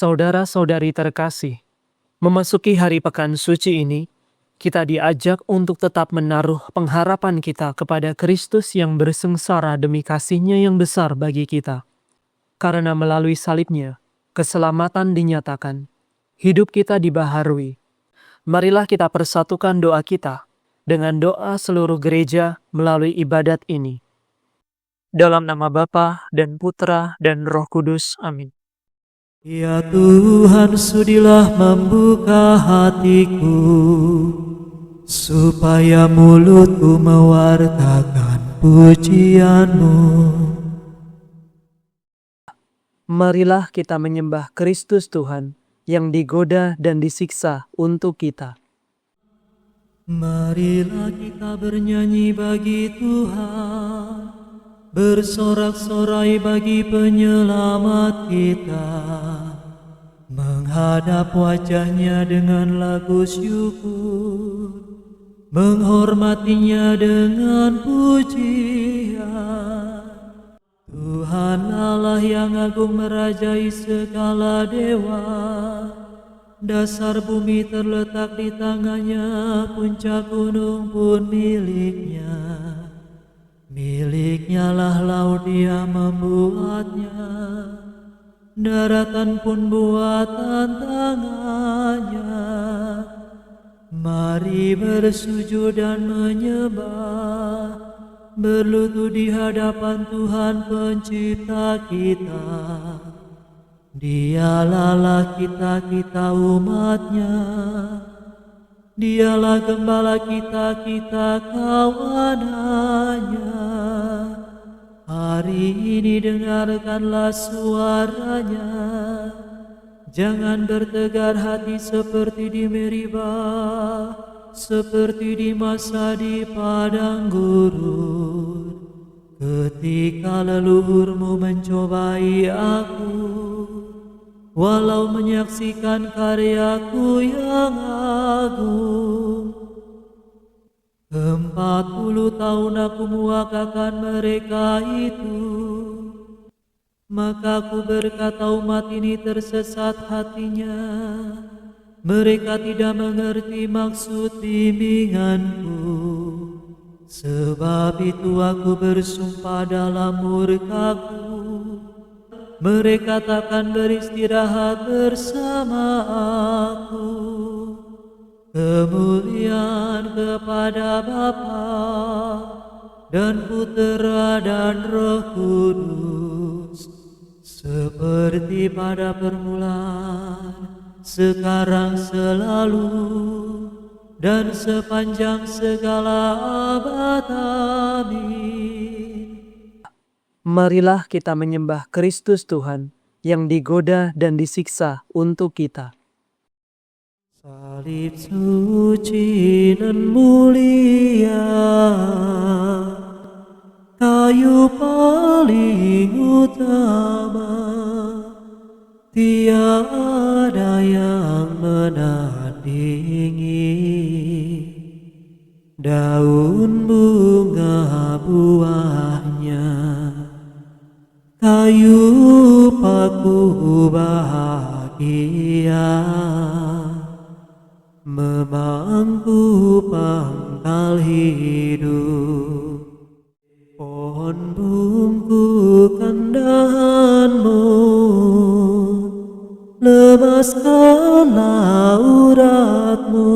Saudara-saudari terkasih, memasuki hari pekan suci ini, kita diajak untuk tetap menaruh pengharapan kita kepada Kristus yang bersengsara demi kasih-Nya yang besar bagi kita. Karena melalui salib-Nya, keselamatan dinyatakan, hidup kita dibaharui. Marilah kita persatukan doa kita dengan doa seluruh gereja melalui ibadat ini. Dalam nama Bapa dan Putra dan Roh Kudus. Amin. Ya Tuhan, sudilah membuka hatiku, supaya mulutku mewartakan pujian-Mu. Marilah kita menyembah Kristus Tuhan yang digoda dan disiksa untuk kita. Marilah kita bernyanyi bagi Tuhan, bersorak-sorai bagi penyelamat kita, menghadap wajah-Nya dengan lagu syukur, menghormati-Nya dengan pujian. Tuhan Allah yang agung merajai segala dewa, dasar bumi terletak di tangan-Nya, puncak gunung pun milik-Nya. Miliknya lah laut, Dia membuatnya, daratan pun buatan tangan-Nya. Mari bersujud dan menyembah, berlutut di hadapan Tuhan pencipta kita. Dialah Allah kita umat-Nya, Dialah gembala kita kawanannya. Hari ini dengarkanlah suara-Nya, jangan bertegar hati seperti di Meribah, seperti di masa di padang gurun, ketika leluhur-Mu mencobai aku, walau menyaksikan karyaku yang agung. 40 tahun aku muakakan mereka itu, maka aku berkata umat ini tersesat hatinya, mereka tidak mengerti maksud bimbinganku. Sebab itu aku bersumpah dalam murkaku, mereka takkan beristirahat bersama aku. Kemuliaan kepada Bapa dan Putera dan Roh Kudus, seperti pada permulaan, sekarang, selalu, dan sepanjang segala abad. Amin. Marilah kita menyembah Kristus Tuhan yang digoda dan disiksa untuk kita. Salib suci dan mulia, kayu paling utama, tiada yang menandingi. Daun bunga buahnya, kayu paku bahagia, memangku pangkal hidup. Pohon bungkukan dahan-Mu, lepaskanlah urat-Mu,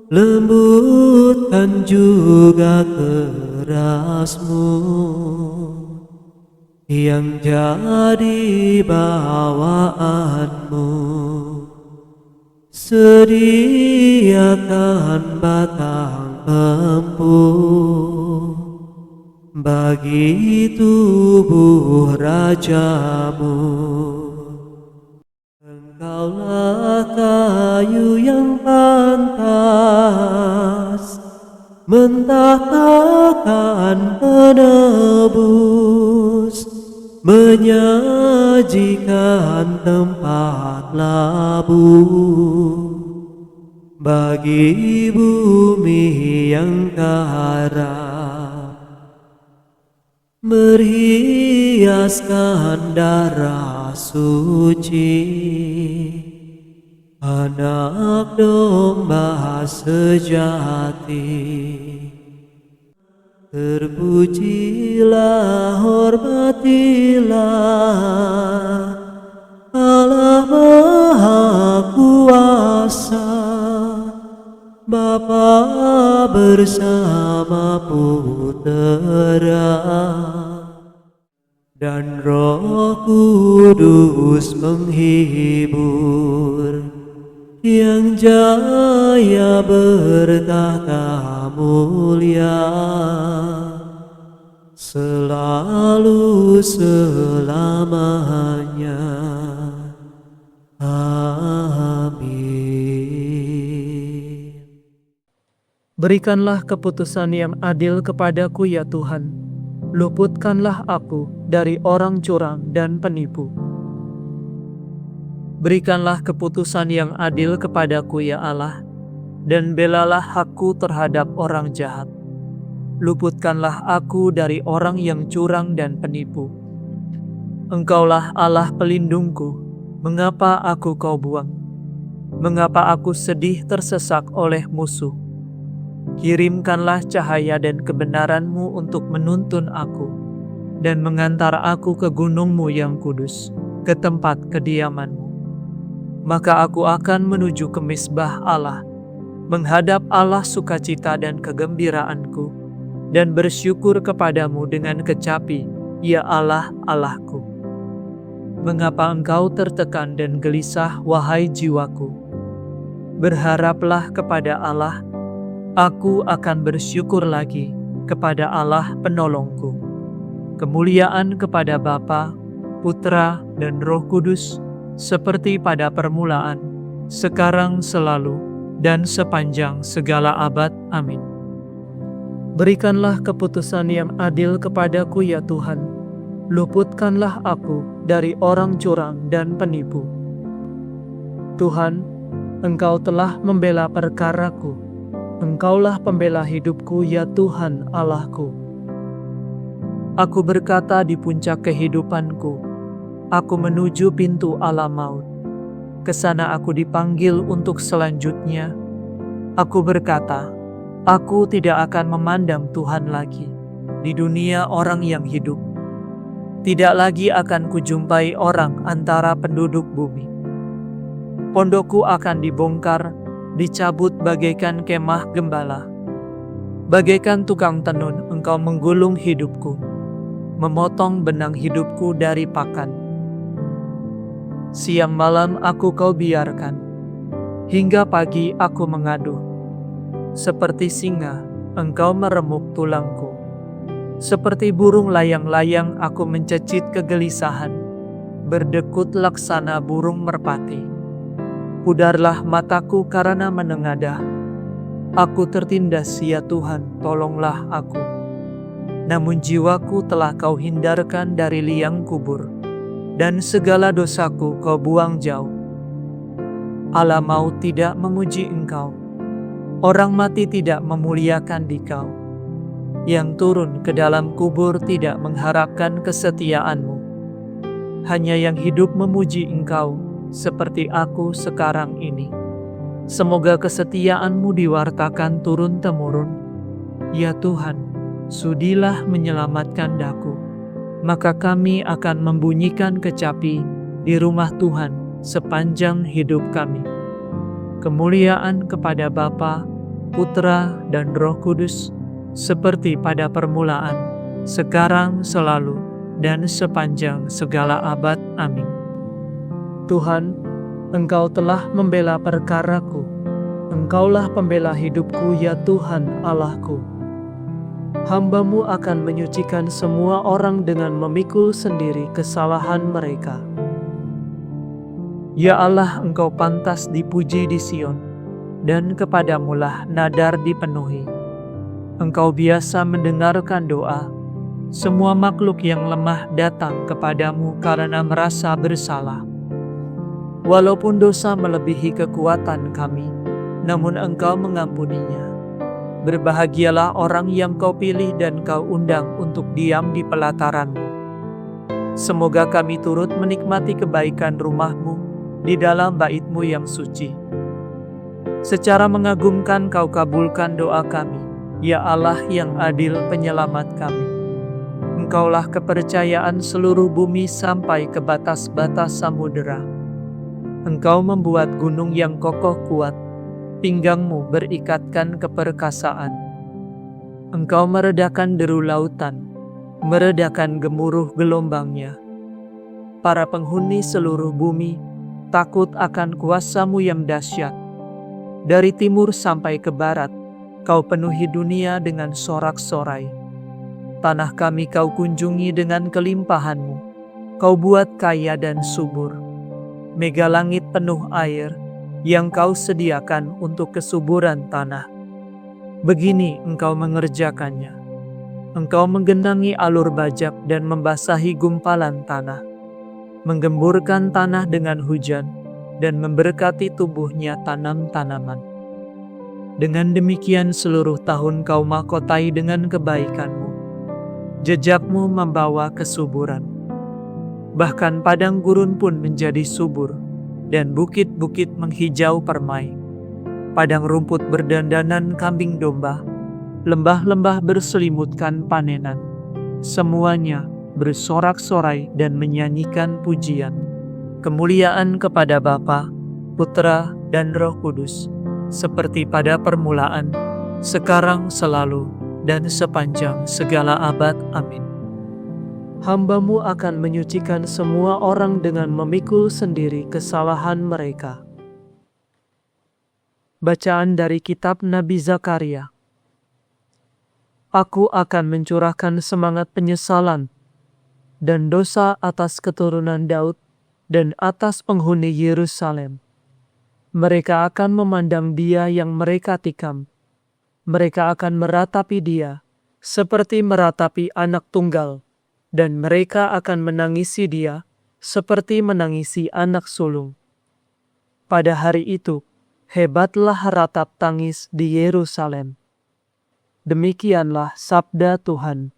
lembutkan juga keras-Mu, yang jadi bawaan-Mu. Sediakan batang empuk bagi tubuh Raja-Mu. Engkaulah kayu yang pantas, mentahtakan penebus, menyajikan tempat labuh bagi bumi yang karam, berhiaskan darah suci, Anak domba sejati. Terpujilah, hormatilah Allah Maha Kuasa, Bapa bersama Putera dan Roh Kudus menghibur, yang jaya bertahta mulia selalu selamanya. Amin. Berikanlah keputusan yang adil kepadaku ya Tuhan. Luputkanlah aku dari orang curang dan penipu. Berikanlah keputusan yang adil kepadaku ya Allah, dan belalah aku terhadap orang jahat. Luputkanlah aku dari orang yang curang dan penipu. Engkaulah Allah pelindungku, mengapa aku kau buang? Mengapa aku sedih tersesak oleh musuh? Kirimkanlah cahaya dan kebenaran-Mu untuk menuntun aku, dan mengantar aku ke gunung-Mu yang kudus, ke tempat kediaman-Mu. Maka aku akan menuju ke misbah Allah, menghadap Allah sukacita dan kegembiraanku, dan bersyukur kepadamu dengan kecapi, ya Allah, Allahku. Mengapa engkau tertekan dan gelisah, wahai jiwaku? Berharaplah kepada Allah, aku akan bersyukur lagi kepada Allah penolongku. Kemuliaan kepada Bapa, Putra, dan Roh Kudus, seperti pada permulaan, sekarang, selalu, dan sepanjang segala abad. Amin. Berikanlah keputusan yang adil kepadaku ya Tuhan. Luputkanlah aku dari orang curang dan penipu. Tuhan, Engkau telah membela perkaraku. Engkaulah pembela hidupku ya Tuhan Allahku. Aku berkata di puncak kehidupanku, aku menuju pintu alam maut. Kesana aku dipanggil untuk selanjutnya. Aku berkata, aku tidak akan memandang Tuhan lagi di dunia orang yang hidup. Tidak lagi akan kujumpai orang antara penduduk bumi. Pondokku akan dibongkar, dicabut bagaikan kemah gembala. Bagaikan tukang tenun, engkau menggulung hidupku, memotong benang hidupku dari pakan. Siang malam aku kau biarkan, hingga pagi aku mengaduh. Seperti singa, engkau meremuk tulangku. Seperti burung layang-layang aku mencecit kegelisahan, berdekut laksana burung merpati. Pudarlah mataku karena menengadah. Aku tertindas ya Tuhan, tolonglah aku. Namun jiwaku telah kau hindarkan dari liang kubur, dan segala dosaku kau buang jauh. Allah maut tidak memuji engkau, orang mati tidak memuliakan dikau. Yang turun ke dalam kubur tidak mengharapkan kesetiaanmu. Hanya yang hidup memuji engkau, seperti aku sekarang ini. Semoga kesetiaanmu diwartakan turun-temurun. Ya Tuhan, sudilah menyelamatkan daku. Maka kami akan membunyikan kecapi di rumah Tuhan sepanjang hidup kami. Kemuliaan kepada Bapa, Putra, dan Roh Kudus, seperti pada permulaan, sekarang, selalu, dan sepanjang segala abad. Amin. Tuhan, Engkau telah membela perkaraku. Engkaulah pembela hidupku ya Tuhan Allahku. Hamba-Mu akan menyucikan semua orang dengan memikul sendiri kesalahan mereka. Ya Allah, Engkau pantas dipuji di Sion, dan kepadamu-lah nadar dipenuhi. Engkau biasa mendengarkan doa. Semua makhluk yang lemah datang kepadamu karena merasa bersalah. Walaupun dosa melebihi kekuatan kami, namun Engkau mengampuninya. Berbahagialah orang yang Kau pilih dan Kau undang untuk diam di pelataran-Mu. Semoga kami turut menikmati kebaikan rumah-Mu di dalam bait-Mu yang suci. Secara mengagumkan Kau kabulkan doa kami, ya Allah yang adil penyelamat kami. Engkaulah kepercayaan seluruh bumi sampai ke batas-batas samudera. Engkau membuat gunung yang kokoh kuat, pinggangmu berikatkan keperkasaan. Engkau meredakan deru lautan, meredakan gemuruh gelombangnya. Para penghuni seluruh bumi takut akan kuasa-Mu yang dahsyat. Dari timur sampai ke barat, Kau penuhi dunia dengan sorak-sorai. Tanah kami Kau kunjungi dengan kelimpahan-Mu. Kau buat kaya dan subur. Mega langit penuh air yang Kau sediakan untuk kesuburan tanah. Begini Engkau mengerjakannya. Engkau menggenangi alur bajak dan membasahi gumpalan tanah, menggemburkan tanah dengan hujan, dan memberkati tubuhnya tanam-tanaman. Dengan demikian seluruh tahun Kau mahkotai dengan kebaikan-Mu. Jejak-Mu membawa kesuburan. Bahkan padang gurun pun menjadi subur, dan bukit-bukit menghijau permai. Padang rumput berdandanan kambing domba, lembah-lembah berselimutkan panenan. Semuanya bersorak-sorai dan menyanyikan pujian. Kemuliaan kepada Bapa, Putra, dan Roh Kudus, seperti pada permulaan, sekarang, selalu, dan sepanjang segala abad. Amin. Hamba-Mu akan menyucikan semua orang dengan memikul sendiri kesalahan mereka. Bacaan dari kitab Nabi Zakaria. Aku akan mencurahkan semangat penyesalan dan dosa atas keturunan Daud dan atas penghuni Yerusalem. Mereka akan memandang Dia yang mereka tikam. Mereka akan meratapi Dia seperti meratapi anak tunggal, dan mereka akan menangisi Dia seperti menangisi anak sulung. Pada hari itu, hebatlah ratap tangis di Yerusalem. Demikianlah sabda Tuhan.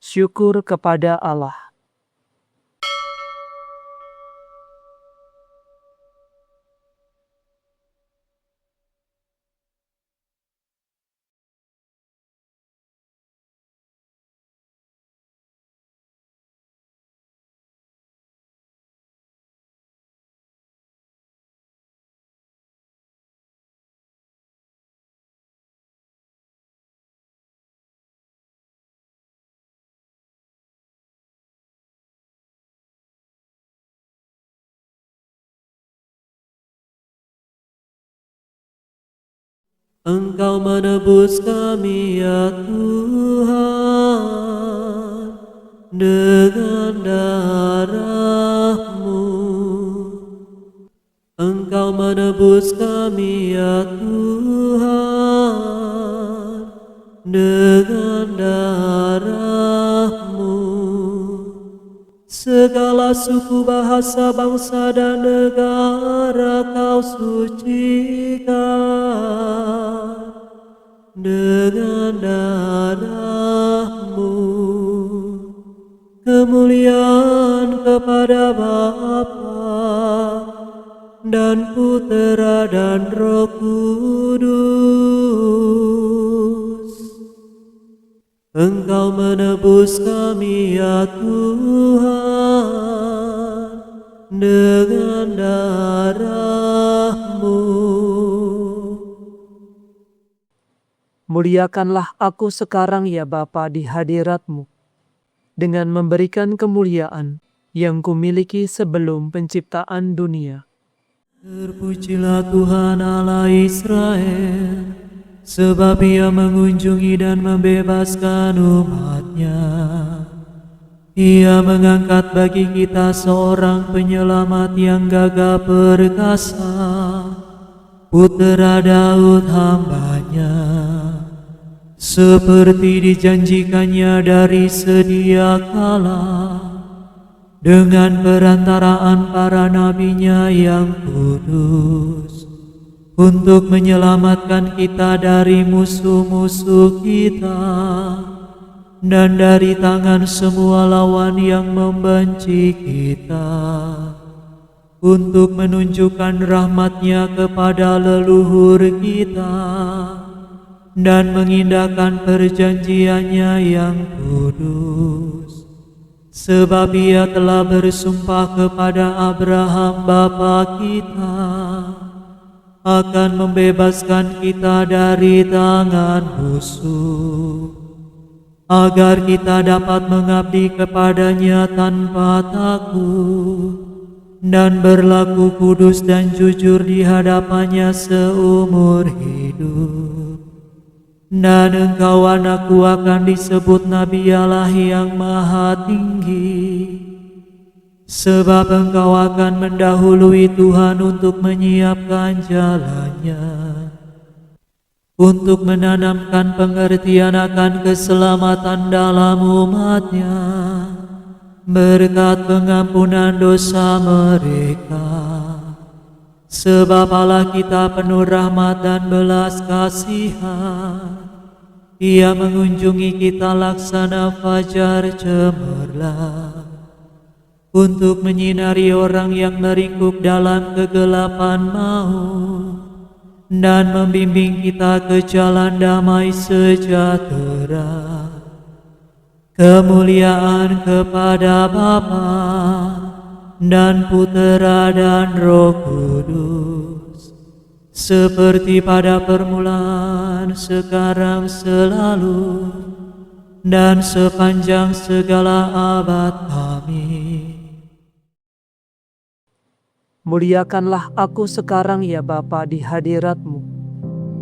Syukur kepada Allah. Engkau menebus kami ya Tuhan dengan darah-Mu. Engkau menebus kami ya Tuhan dengan darah-Mu. Segala suku, bahasa, bangsa, dan negara Kau sucikan dengan darah-Mu. Kemuliaan kepada Bapa dan Putera dan Roh Kudus. Engkau menebus kami ya Tuhan dengan darah-Mu. Muliakanlah aku sekarang ya Bapa di hadirat-Mu, dengan memberikan kemuliaan yang kumiliki sebelum penciptaan dunia. Terpujilah Tuhan Allah Israel, sebab Ia mengunjungi dan membebaskan umat-Nya. Ia mengangkat bagi kita seorang penyelamat yang gagah perkasa, Putera Daud hamba-Nya, seperti dijanjikannya dari sedia kala, dengan perantaraan para nabi-Nya yang kudus, untuk menyelamatkan kita dari musuh-musuh kita dan dari tangan semua lawan yang membenci kita, untuk menunjukkan rahmat-Nya kepada leluhur kita, dan mengindahkan perjanjian-Nya yang kudus. Sebab Ia telah bersumpah kepada Abraham bapa kita, akan membebaskan kita dari tangan musuh, agar kita dapat mengabdi kepada-Nya tanpa takut, dan berlaku kudus dan jujur di hadapan-Nya seumur hidup. Dan engkau anakku akan disebut Nabi Allah yang Maha Tinggi, sebab engkau akan mendahului Tuhan untuk menyiapkan jalan-Nya, untuk menanamkan pengertian akan keselamatan dalam umat-Nya, berkat pengampunan dosa mereka. Sebab Allah kita penuh rahmat dan belas kasihan. Ia mengunjungi kita laksana fajar cemerlang, untuk menyinari orang yang meringkuk dalam kegelapan maut, dan membimbing kita ke jalan damai sejahtera. Kemuliaan kepada Bapa dan Putera dan Roh Kudus, seperti pada permulaan, sekarang, selalu, dan sepanjang segala abad. Amin. Muliakanlah aku sekarang ya Bapa di hadirat-Mu,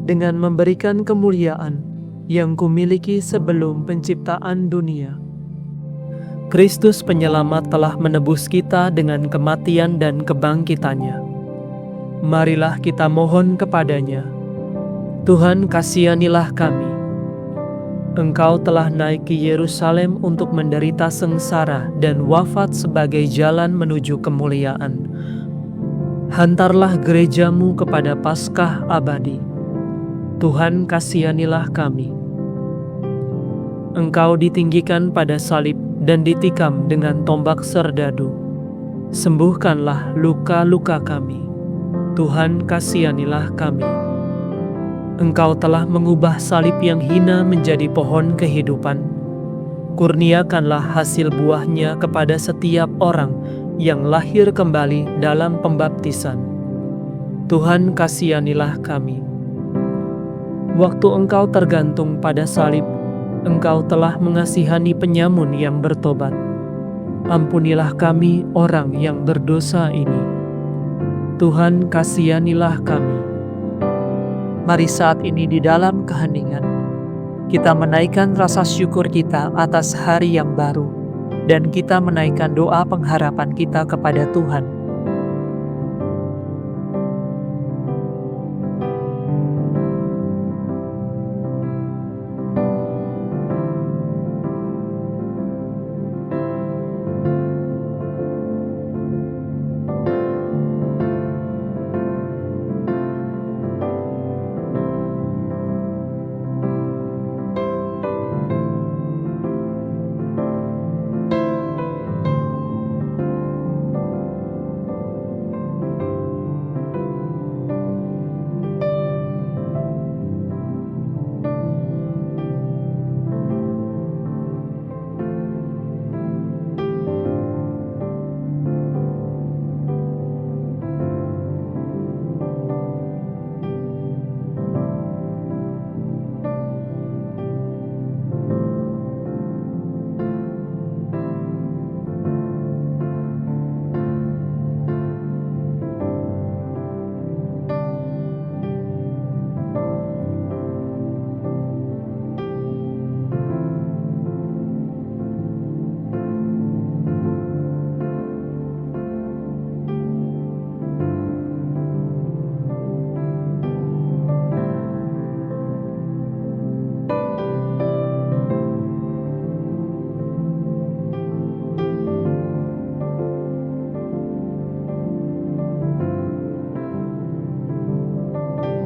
dengan memberikan kemuliaan yang kumiliki sebelum penciptaan dunia. Kristus penyelamat telah menebus kita dengan kematian dan kebangkitannya. Marilah kita mohon kepada-Nya. Tuhan, kasihanilah kami. Engkau telah naik ke Yerusalem untuk menderita sengsara dan wafat sebagai jalan menuju kemuliaan. Hantarlah gereja-Mu kepada Paskah abadi. Tuhan, kasihanilah kami. Engkau ditinggikan pada salib dan ditikam dengan tombak serdadu. Sembuhkanlah luka-luka kami. Tuhan, kasihanilah kami. Engkau telah mengubah salib yang hina menjadi pohon kehidupan. Kurniakanlah hasil buahnya kepada setiap orang yang lahir kembali dalam pembaptisan. Tuhan, kasihanilah kami. Waktu Engkau tergantung pada salib, Engkau telah mengasihani penyamun yang bertobat. Ampunilah kami orang yang berdosa ini. Tuhan, kasihanilah kami. Mari saat ini di dalam keheningan, kita menaikkan rasa syukur kita atas hari yang baru, dan kita menaikkan doa pengharapan kita kepada Tuhan.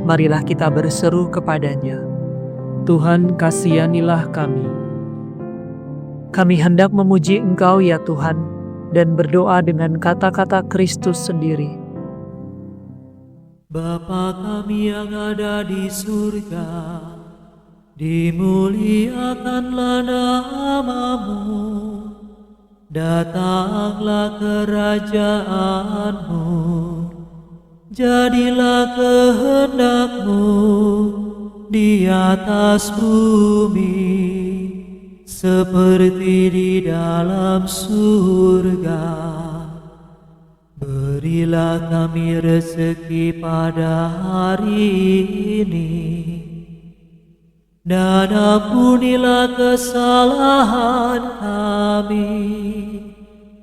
Marilah kita berseru kepada-Nya. Tuhan, kasihanilah kami. Kami hendak memuji Engkau ya Tuhan, dan berdoa dengan kata-kata Kristus sendiri. Bapa kami yang ada di surga, dimuliakanlah nama-Mu, datanglah kerajaan-Mu, jadilah kehendak-Mu di atas bumi, seperti di dalam surga. Berilah kami rezeki pada hari ini, dan ampunilah kesalahan kami,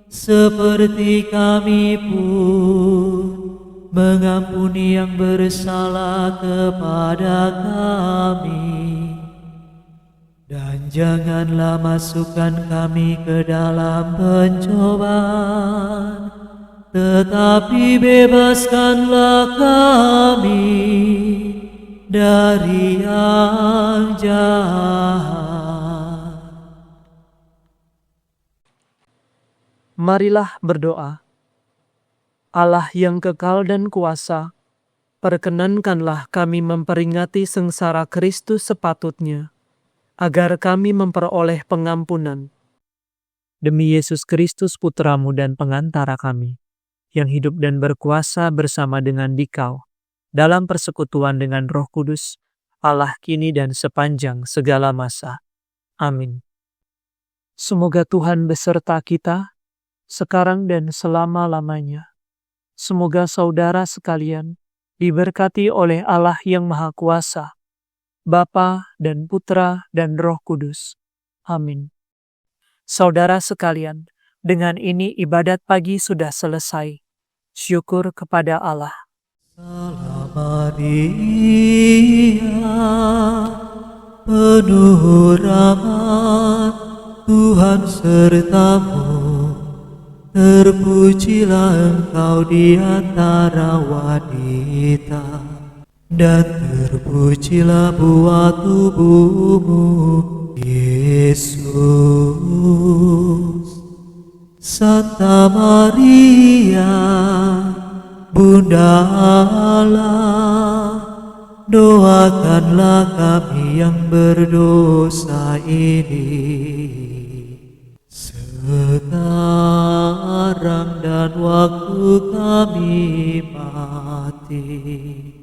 seperti kami pun mengampuni yang bersalah kepada kami. Dan janganlah masukkan kami ke dalam pencobaan, tetapi bebaskanlah kami dari yang jahat. Marilah berdoa. Allah yang kekal dan kuasa, perkenankanlah kami memperingati sengsara Kristus sepatutnya, agar kami memperoleh pengampunan. Demi Yesus Kristus Putra-Mu dan pengantara kami, yang hidup dan berkuasa bersama dengan Dikau, dalam persekutuan dengan Roh Kudus, Allah kini dan sepanjang segala masa. Amin. Semoga Tuhan beserta kita, sekarang dan selama-lamanya. Semoga saudara sekalian diberkati oleh Allah yang Maha Kuasa, Bapa dan Putra dan Roh Kudus. Amin. Saudara sekalian, dengan ini ibadat pagi sudah selesai. Syukur kepada Allah. Salam Maria, penuh rahmat, Tuhan sertamu. Terpujilah engkau di antara wanita, dan terpujilah buah tubuhmu, Yesus. Santa Maria, Bunda Allah, doakanlah kami yang berdosa ini, sekarang dan waktu kami mati.